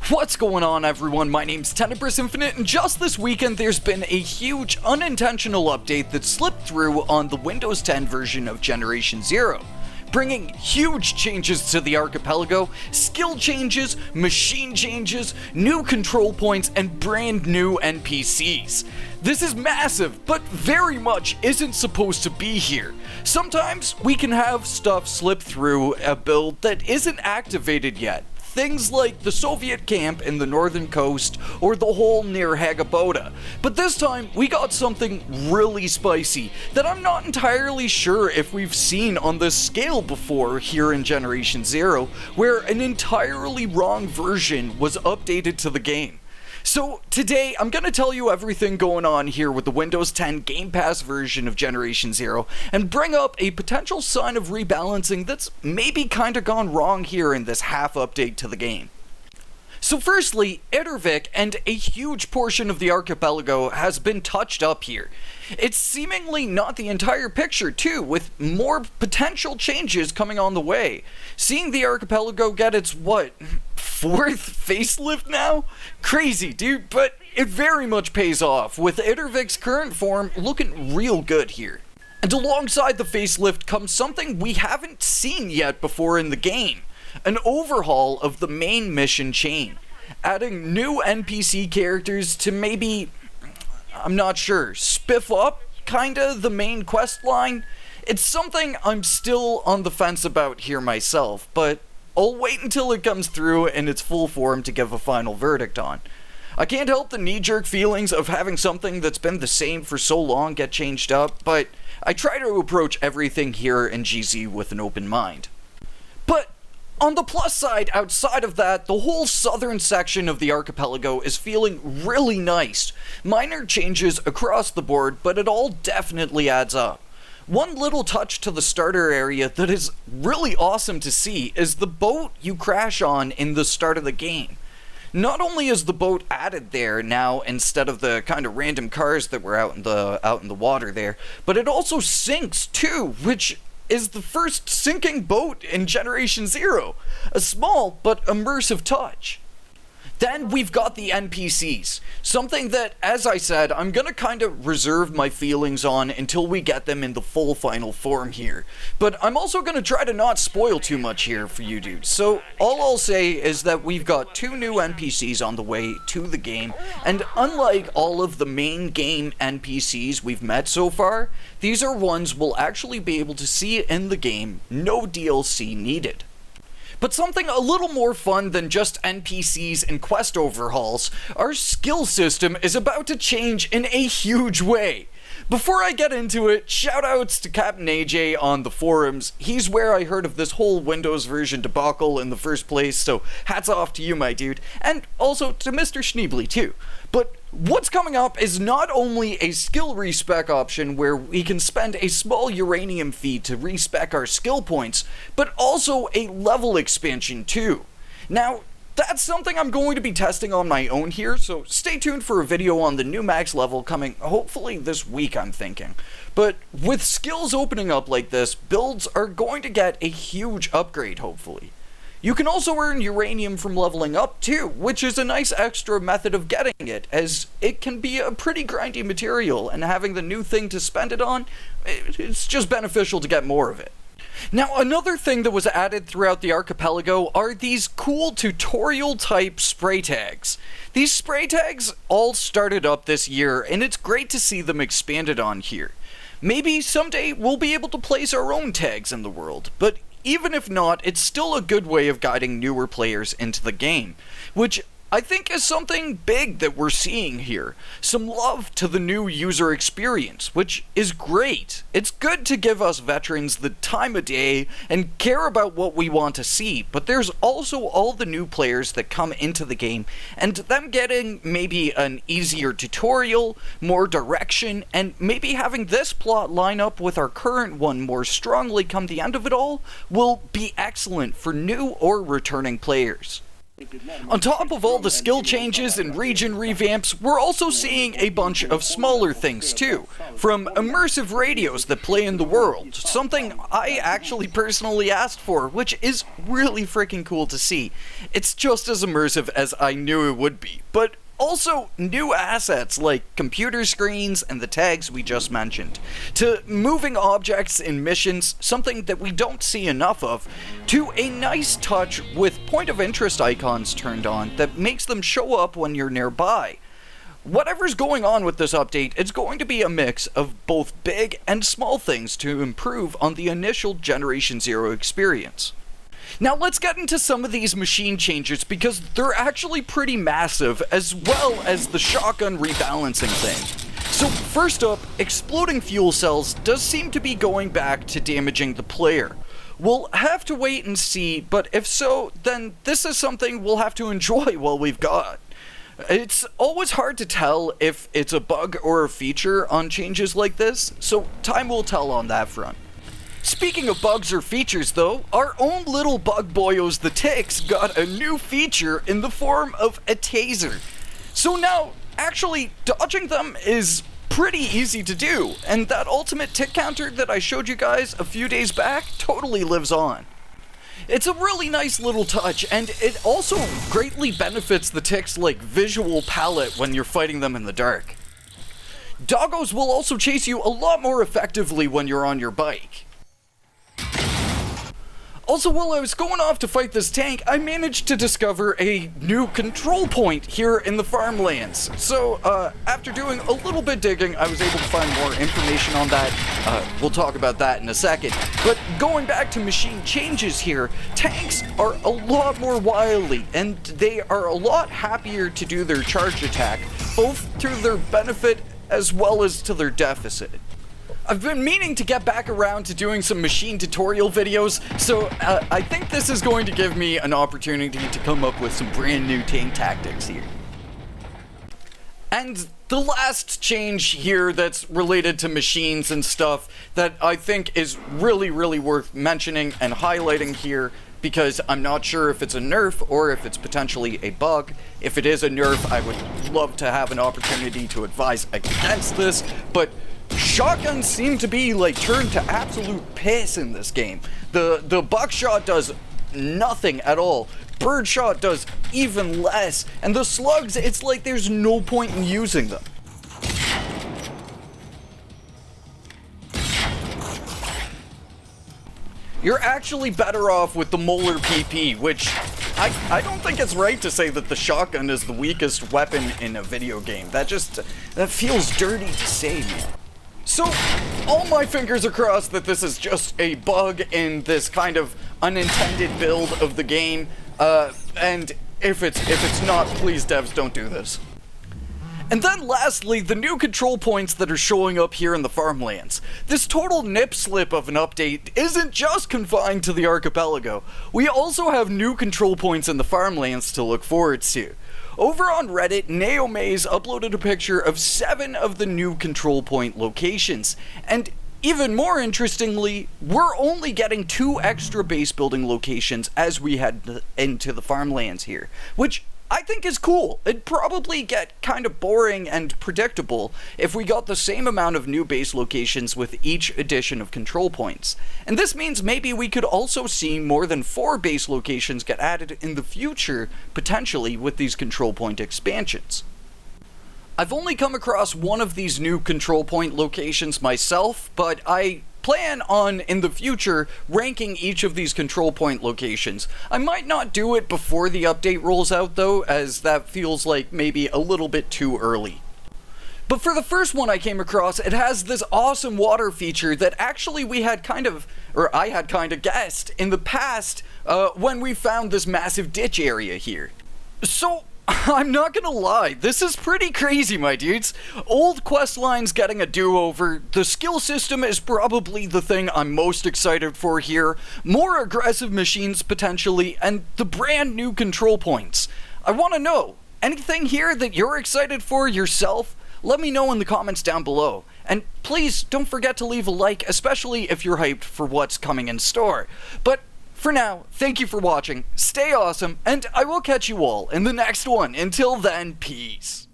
What's going on, everyone? My name's Tenebris Infinite, and just this weekend there's been a huge unintentional update that slipped through on the Windows 10 version of Generation 0, bringing huge changes to the archipelago, skill changes, machine changes, new control points, and brand new NPCs. This is massive, but very much isn't supposed to be here. Sometimes we can have stuff slip through a build that isn't activated yet. Things like the Soviet camp in the northern coast or the hole near Hagaboda. But this time we got something really spicy that I'm not entirely sure if we've seen on this scale before here in Generation 0, where an entirely wrong version was updated to the game. So today, I'm going to tell you everything going on here with the Windows 10 Game Pass version of Generation 0, and bring up a potential sign of rebalancing that's maybe kinda gone wrong here in this half update to the game. So firstly, Itervik and a huge portion of the archipelago has been touched up here. It's seemingly not the entire picture too, with more potential changes coming on the way. Seeing the archipelago get its, fourth facelift now? Crazy, dude, but it very much pays off, with Itervik's current form looking real good here. And alongside the facelift comes something we haven't seen yet before in the game. An overhaul of the main mission chain, adding new NPC characters to maybe, I'm not sure, spiff up kinda the main quest line. It's something I'm still on the fence about here myself, but I'll wait until it comes through in its full form to give a final verdict on. I can't help the knee-jerk feelings of having something that's been the same for so long get changed up, but I try to approach everything here in GZ with an open mind. But on the plus side, outside of that, the whole southern section of the archipelago is feeling really nice. Minor changes across the board, but it all definitely adds up. One little touch to the starter area that is really awesome to see is the boat you crash on in the start of the game. Not only is the boat added there now instead of the kind of random cars that were out in the water there, but it also sinks too, which is the first sinking boat in Generation 0. A small but immersive touch. Then we've got the NPCs, something that, as I said, I'm gonna kind of reserve my feelings on until we get them in the full final form here. But I'm also gonna try to not spoil too much here for you dudes. So all I'll say is that we've got 2 new NPCs on the way to the game, and unlike all of the main game NPCs we've met so far, these are ones we'll actually be able to see in the game, no DLC needed. But something a little more fun than just NPCs and quest overhauls, our skill system is about to change in a huge way. Before I get into it, shoutouts to Captain AJ on the forums. He's where I heard of this whole Windows version debacle in the first place, so hats off to you, my dude. And also to Mr. Schneebly too. But what's coming up is not only a skill respec option where we can spend a small uranium fee to respec our skill points, but also a level expansion too. Now, that's something I'm going to be testing on my own here, so stay tuned for a video on the new max level coming hopefully this week, I'm thinking. But with skills opening up like this, builds are going to get a huge upgrade, hopefully. You can also earn uranium from leveling up too, which is a nice extra method of getting it, as it can be a pretty grindy material, and having the new thing to spend it on, it's just beneficial to get more of it. Now, another thing that was added throughout the archipelago are these cool tutorial type spray tags. These spray tags all started up this year, and it's great to see them expanded on here. Maybe someday we'll be able to place our own tags in the world, but even if not, it's still a good way of guiding newer players into the game, which I think is something big that we're seeing here. Some love to the new user experience, which is great. It's good to give us veterans the time of day and care about what we want to see, but there's also all the new players that come into the game, and them getting maybe an easier tutorial, more direction, and maybe having this plot line up with our current one more strongly come the end of it all will be excellent for new or returning players. On top of all the skill changes and region revamps, we're also seeing a bunch of smaller things too. From immersive radios that play in the world, something I actually personally asked for, which is really freaking cool to see. It's just as immersive as I knew it would be, but also new assets like computer screens and the tags we just mentioned, to moving objects in missions, something that we don't see enough of, to a nice touch with point of interest icons turned on that makes them show up when you're nearby. Whatever's going on with this update, it's going to be a mix of both big and small things to improve on the initial Generation Zero experience. Now let's get into some of these machine changes because they're actually pretty massive, as well as the shotgun rebalancing thing. So first up, exploding fuel cells does seem to be going back to damaging the player. We'll have to wait and see, but if so, then this is something we'll have to enjoy while we've got. It's always hard to tell if it's a bug or a feature on changes like this, so time will tell on that front. Speaking of bugs or features though, our own little bug boyos the ticks got a new feature in the form of a taser. So now, actually, dodging them is pretty easy to do, and that ultimate tick counter that I showed you guys a few days back totally lives on. It's a really nice little touch, and it also greatly benefits the tick's visual palette when you're fighting them in the dark. Doggos will also chase you a lot more effectively when you're on your bike. Also, while I was going off to fight this tank, I managed to discover a new control point here in the farmlands. So, after doing a little bit digging, I was able to find more information on that. We'll talk about that in a second. But going back to machine changes here, tanks are a lot more wily, and they are a lot happier to do their charge attack, both to their benefit as well as to their deficit. I've been meaning to get back around to doing some machine tutorial videos, so I think this is going to give me an opportunity to come up with some brand new tank tactics here. And the last change here that's related to machines and stuff that I think is really worth mentioning and highlighting here, because I'm not sure if it's a nerf or if it's potentially a bug. If it is a nerf, I would love to have an opportunity to advise against this, but shotguns seem to be turned to absolute piss in this game. The buckshot does nothing at all. Birdshot does even less. And the slugs, it's like there's no point in using them. You're actually better off with the Molar PP, which I don't think it's right to say that the shotgun is the weakest weapon in a video game. That feels dirty to say, man. So, all my fingers are crossed that this is just a bug in this kind of unintended build of the game, and if it's not, please devs, don't do this. And then lastly, the new control points that are showing up here in the farmlands. This total nip slip of an update isn't just confined to the archipelago. We also have new control points in the farmlands to look forward to. Over on Reddit, Naomaze uploaded a picture of 7 of the new control point locations, and even more interestingly, we're only getting 2 extra base building locations as we head into the farmlands here, which I think is cool. It'd probably get kind of boring and predictable if we got the same amount of new base locations with each addition of control points. And this means maybe we could also see more than 4 base locations get added in the future, potentially with these control point expansions. I've only come across one of these new control point locations myself, but I plan on, in the future, ranking each of these control point locations. I might not do it before the update rolls out though, as that feels like maybe a little bit too early. But for the first one I came across, it has this awesome water feature that actually I had kind of guessed in the past when we found this massive ditch area here. So, I'm not gonna lie, this is pretty crazy, my dudes. Old Questline's getting a do-over, the skill system is probably the thing I'm most excited for here, more aggressive machines potentially, and the brand new control points. I wanna know, anything here that you're excited for yourself? Let me know in the comments down below. And please don't forget to leave a like, especially if you're hyped for what's coming in store. But For now, thank you for watching, stay awesome, and I will catch you all in the next one. Until then, peace.